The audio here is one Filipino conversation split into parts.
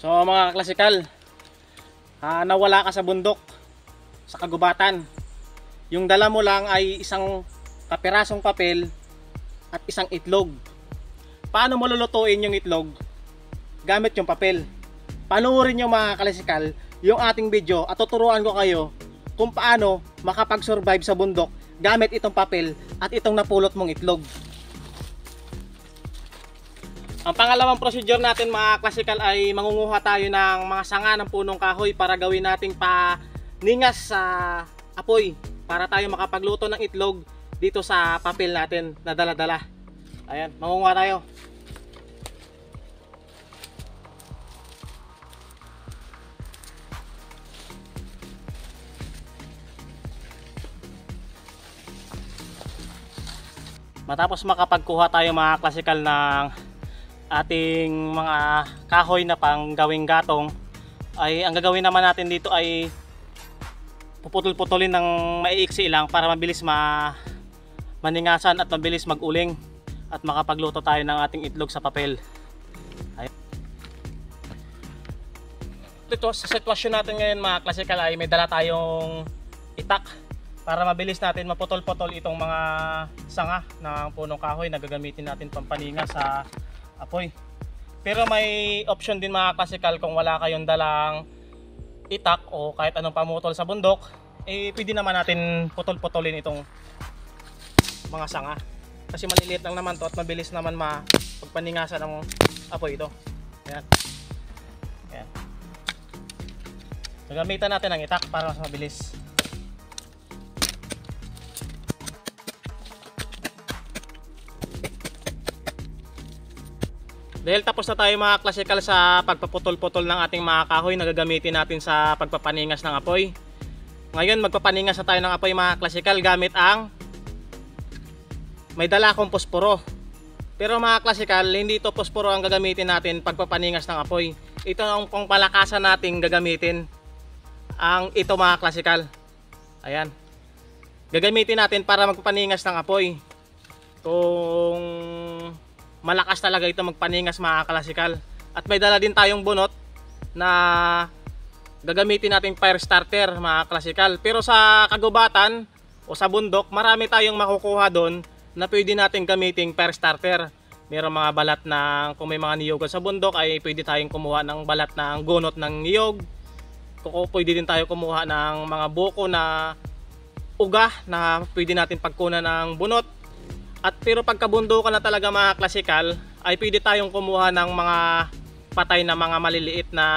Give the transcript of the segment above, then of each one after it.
So mga klasikal, nawala ka sa bundok, sa kagubatan. Yung dala mo lang ay isang kapirasong papel at isang itlog. Paano mo lulutuin yung itlog? Gamit yung papel. Panoorin nyo mga klasikal yung ating video at tuturuan ko kayo kung paano makapag-survive sa bundok gamit itong papel at itong napulot mong itlog. Ang pangalawang procedure natin mga klasikal ay mangunguha tayo ng mga sanga ng punong kahoy para gawin nating paningas sa apoy para tayo makapagluto ng itlog dito sa papel natin na dala-dala. Ayan, mangunguha tayo. Matapos makapagkuha tayo mga klasikal ng ating mga kahoy na pang gawing gatong, ay ang gagawin naman natin dito ay puputol-putulin ng maiiksi lang para mabilis maningasan at mabilis maguling at makapagluto tayo ng ating itlog sa papel. Ito sa sitwasyon natin ngayon mga klasikal ay may dala tayong itak para mabilis natin maputol-putol itong mga sanga ng punong kahoy na gagamitin natin pampaninga sa apoy. Pero may option din mga klasikal kung wala kayong dalang itak o kahit anong pamutol sa bundok, pwede naman natin putol-putulin itong mga sanga. Kasi maliliit lang naman to at mabilis naman mapagpaningasan ng apoy ito. Ayan. Ayan. Gagamitan natin ang itak para mas mabilis. Dahil tapos na tayo mga klasikal sa pagpaputol-putol ng ating mga kahoy na gagamitin natin sa pagpapaningas ng apoy. Ngayon magpapaningas na tayo ng apoy mga klasikal gamit ang may dala akong posporo. Pero mga klasikal, hindi ito posporo ang gagamitin natin pagpapaningas ng apoy. Ito ang pang palakasan natin gagamitin ang ito mga klasikal. Ayan. Gagamitin natin para magpapaningas ng apoy. Kung malakas talaga ito magpaningas mga klasikal. At may dala din tayong bunot na gagamitin nating fire starter mga klasikal. Pero sa kagubatan o sa bundok, marami tayong makukuha doon na pwede natin gamiting fire starter. Mayroong mga balat na kung may mga niyogan sa bundok ay pwede tayong kumuha ng balat ng gunot ng niyog. Pwede din tayo kumuha ng mga buko na uga na pwede natin pagkunan ng bunot. At pero pagkabundukan na talaga mga klasikal ay pwede tayong kumuha ng mga patay na mga maliliit na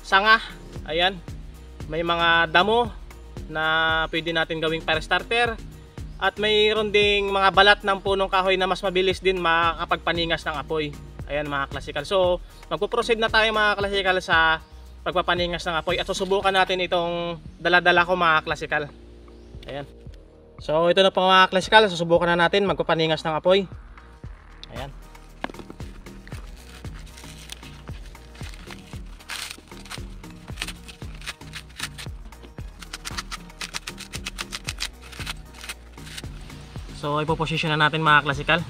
sanga. Ayan, may mga damo na pwede natin gawing fire starter. At mayroon ding mga balat ng punong kahoy na mas mabilis din makapagpaningas ng apoy. Ayan mga klasikal. So magpo-proceed na tayo mga klasikal sa pagpapaningas ng apoy at susubukan natin itong dala-dala ko mga klasikal. Ayan. So ito na po mga klasikal, susubukan na natin magpapaningas ng apoy. Ayan. So ipoposisyon na natin mga klasikal.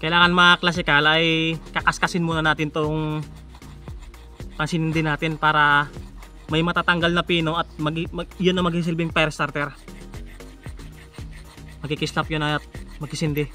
Kailangan mga klasikal ay kakaskasin muna natin tong pansinin din natin para may matatanggal na pino at yun na magsisilbing fire starter. Magkikislap yun at magkisindi.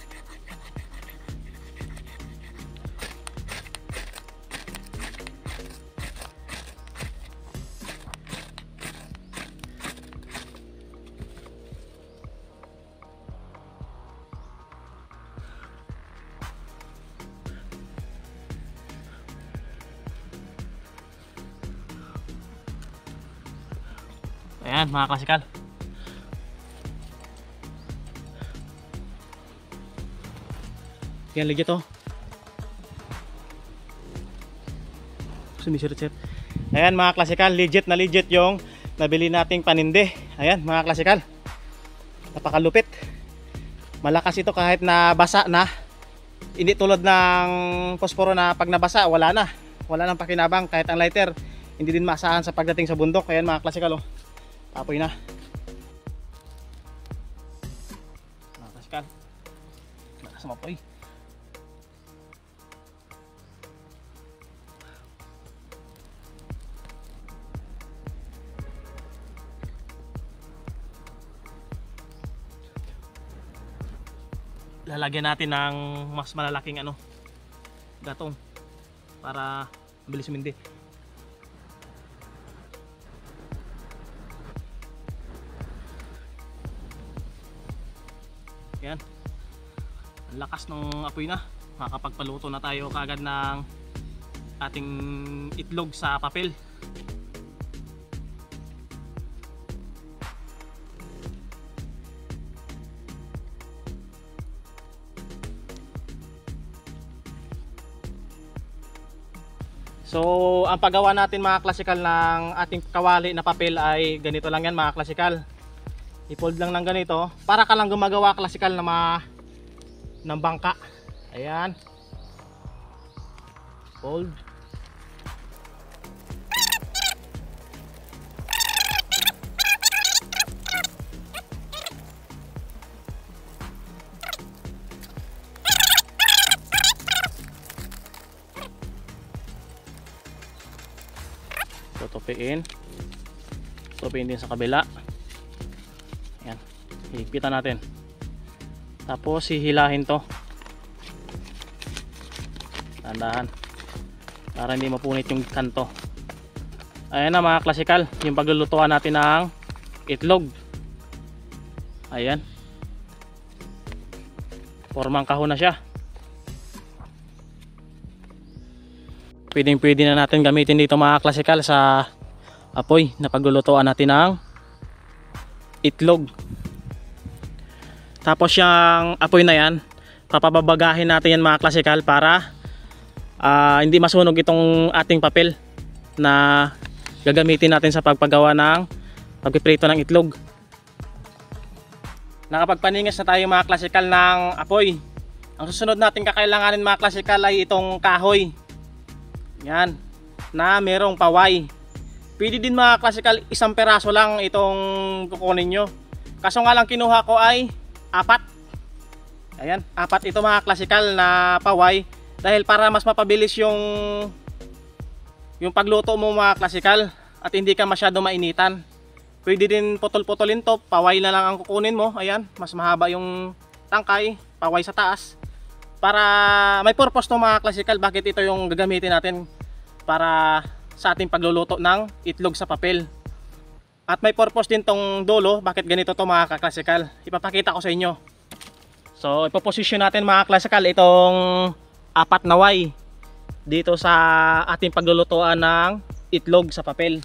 Ayan mga klasikal. Yan legit oh. Sumisit. Ayan mga klasikal, legit na legit yung nabili nating paninde. Ayan mga klasikal. Napakalupit. Malakas ito kahit na basa na. Hindi tulad ng posporo na pag nabasa wala na. Wala nang pakinabang kahit ang lighter. Hindi din maasahan sa pagdating sa bundok. Ayan mga klasikal oh. Apoy na. Mga klasikal. Lakas mapoy. Lalagyan natin ng mas malalaking gatong para mabilis umindi. Yan. Ang lakas ng apoy na. Makakapagpaluto na tayo kagad ng ating itlog sa papel. So, ang paggawa natin mga klasikal ng ating kawali na papel ay ganito lang yan mga klasikal. I-fold lang ng ganito para ka lang gumagawa klasikal na ng bangka. Ayan. Fold. Tutupiin din sa kabila. Ayan, higpitan natin, tapos hihilahin to dahan-dahan para hindi mapunit yung kanto. Ayan na mga klasikal, yung paglulutuan natin ng itlog. Ayan, formang kahon na siya. Pwede na natin gamitin dito mga klasikal sa apoy na paglulutuan natin ng itlog. Tapos yung apoy na yan, papababagahin natin yan mga klasikal para hindi masunog itong ating papel na gagamitin natin sa pagpagawa ng pagpiprito ng itlog. Nakapagpaningas na tayo mga klasikal ng apoy. Ang susunod natin kakailanganin mga klasikal ay itong kahoy. Yan, na merong paway. Pwede din mga klasikal, isang peraso lang itong kukunin nyo. Kaso nga lang kinuha ko ay 4. Ayan, 4 ito mga klasikal na paway. Dahil para mas mapabilis yung pagluto mo mga klasikal at hindi ka masyado mainitan. Pwede din putol-putolin to, paway na lang ang kukunin mo. Ayan, mas mahaba yung tangkay, paway sa taas. Para may purpose to mga klasikal, bakit ito yung gagamitin natin para sa ating pagluluto ng itlog sa papel. At may purpose din tong dulo, bakit ganito to mga klasikal, ipapakita ko sa inyo. So ipoposisyon natin mga klasikal itong 4 na way dito sa ating paglulutuan ng itlog sa papel.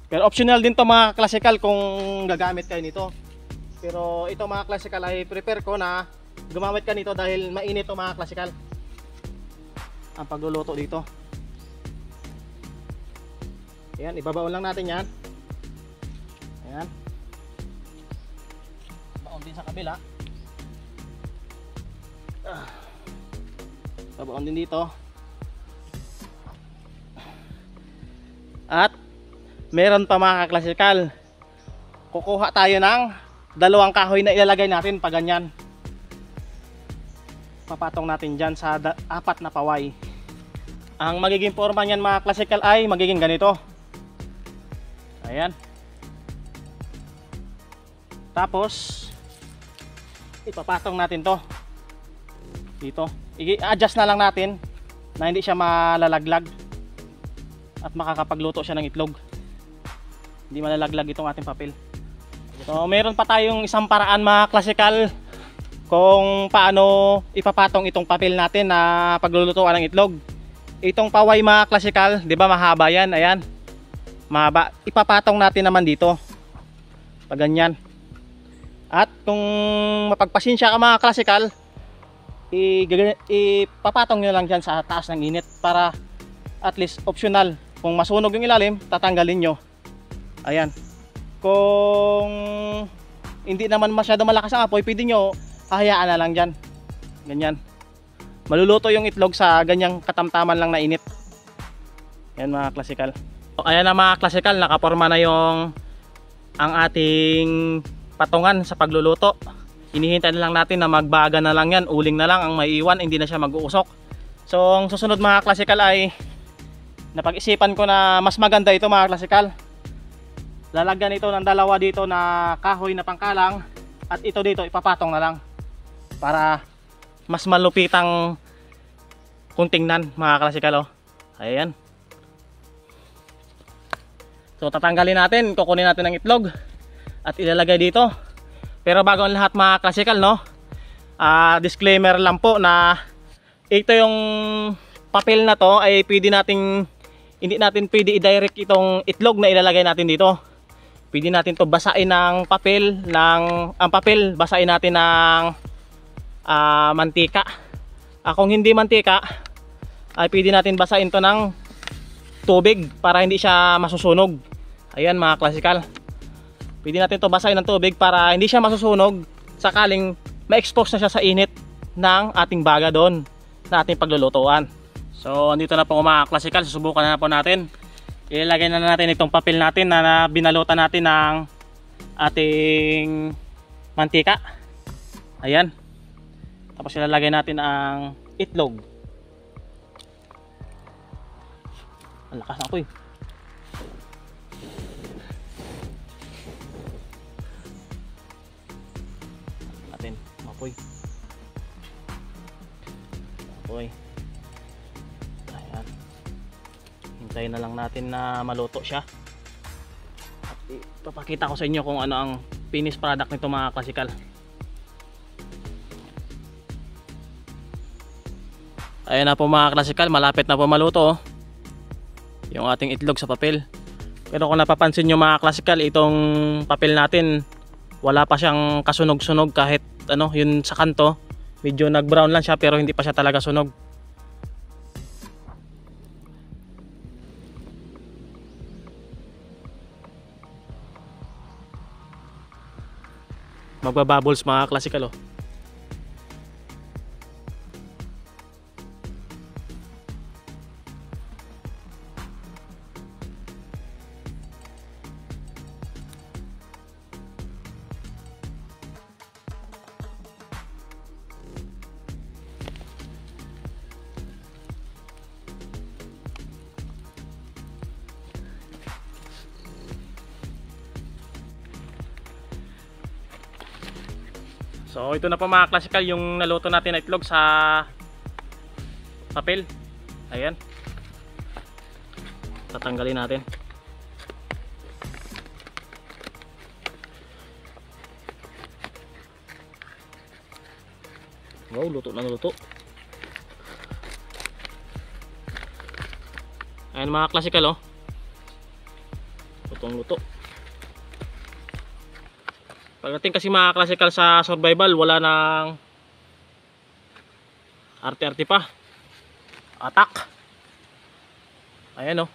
Pero optional din to mga klasikal kung gagamit kayo nito. Pero ito mga klasikal ay prepare ko na gumamit ka nito dahil mainit to mga klasikal ang pagluluto dito. Ayan, ibabaon lang natin yan. Ayan, baon din sa kabila. Babaon din dito. At meron pa mga klasikal, kukuha tayo ng 2 kahoy na ilalagay natin pa ganyan. Papatong natin dyan sa 4 na paway. Ang magiging forma niyan mga klasikal ay magiging ganito. Ayan. Tapos ipapatong natin to dito. I-adjust na lang natin na hindi siya malalaglag at makakapagluto siya ng itlog. Hindi malalaglag itong ating papel. So meron pa tayong isang paraan mga klasikal kung paano ipapatong itong papel natin na paglulutuan ng itlog. Itong paway mga klasikal, di ba mahaba yan? Ayan, mahaba. Ipapatong natin naman dito pag ganyan. At kung mapagpasensya ka mga klasikal, ipapatong nyo lang dyan sa taas ng init para at least optional. Kung masunog yung ilalim, tatanggalin nyo. Ayan. Kung hindi naman masyado malakas ang apoy, pwede nyo hahayaan na lang dyan. Ganyan. Maluluto yung itlog sa ganyang katamtaman lang na init. Yan mga klasikal. Ayan na mga klasikal, nakaporma na yung ang ating patungan sa pagluluto. Hinihintay na lang natin na magbaga na lang yan, uling na lang ang maiiwan, hindi na siya mag-uusok. So ang susunod mga classical ay napag-isipan ko na mas maganda ito mga classical. Lalagyan ito ng dalawa dito na kahoy na pangkalang at ito dito ipapatong na lang para mas malupitang kung tingnan mga classical. Ayan. So tatanggalin natin, kukunin natin ang itlog at ilalagay dito. Pero bago ang lahat mga classical, no, disclaimer lang po na ito yung papel na to ay hindi natin pwede i-direct itong itlog na ilalagay natin dito. Pwede natin to basain ng papel, ang papel basain natin ng mantika. Kung hindi mantika ay pwede natin basain to ng tubig para hindi siya masusunog. Ayan mga classical. Pwede natin to basahin ng tubig para hindi siya masusunog sakaling ma-expose na siya sa init ng ating baga doon na ating paglulutuan. So andito na po mga classical, susubukan na po natin. Ilalagay na natin itong papel natin na binalutan natin ng ating mantika. Ayan. Tapos ilalagay natin ang itlog. Ang lakas na po eh. Mapoy. Ayan. Hintayin na lang natin na maluto siya. At ipapakita ko sa inyo kung ano ang finished product nito mga classical. Ayan na po mga classical, malapit na po maluto yung ating itlog sa papel. Pero kung napapansin nyo mga classical, itong papel natin wala pa siyang kasunog-sunog kahit yun sa kanto medyo nag brown lang siya pero hindi pa siya talaga sunog. Magbabubbles mga classical. So ito na po mga classical yung naluto natin na itlog sa papel. Ayan. Tatanggalin natin. Wow, luto na luto. Ayan mga classical lutong luto. Pagdating kasi mga classical sa survival, wala nang arte-arte pa. Atak. Ayan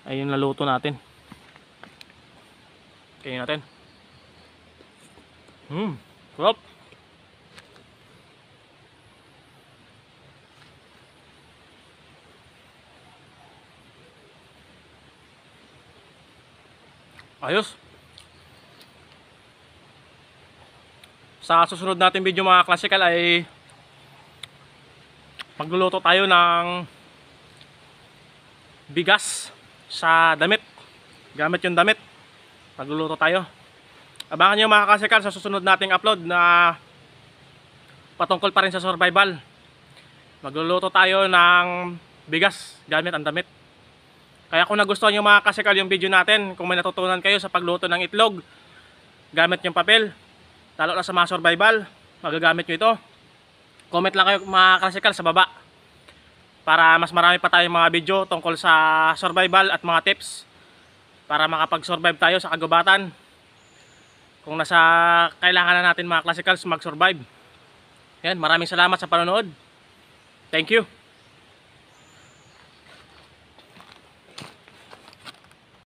ayun naluto natin. Kainin natin. Sarap. Ayos. Sa susunod natin video mga classical ay magluluto tayo ng bigas sa damit. Gamit yung damit. Magluluto tayo. Abangan nyo mga classical sa susunod nating upload na patungkol pa rin sa survival. Magluluto tayo ng bigas gamit ang damit. Kaya kung nagustuhan nyo mga classical yung video natin, kung may natutunan kayo sa pagluto ng itlog gamit yung papel, lalo na sa mga survival, magagamit nyo ito, comment lang kayo mga classical sa baba para mas marami pa tayong mga video tungkol sa survival at mga tips para makapag-survive tayo sa kagubatan kung nasa kailangan na natin mga classicals mag-survive. Yan, maraming salamat sa panonood. Thank you.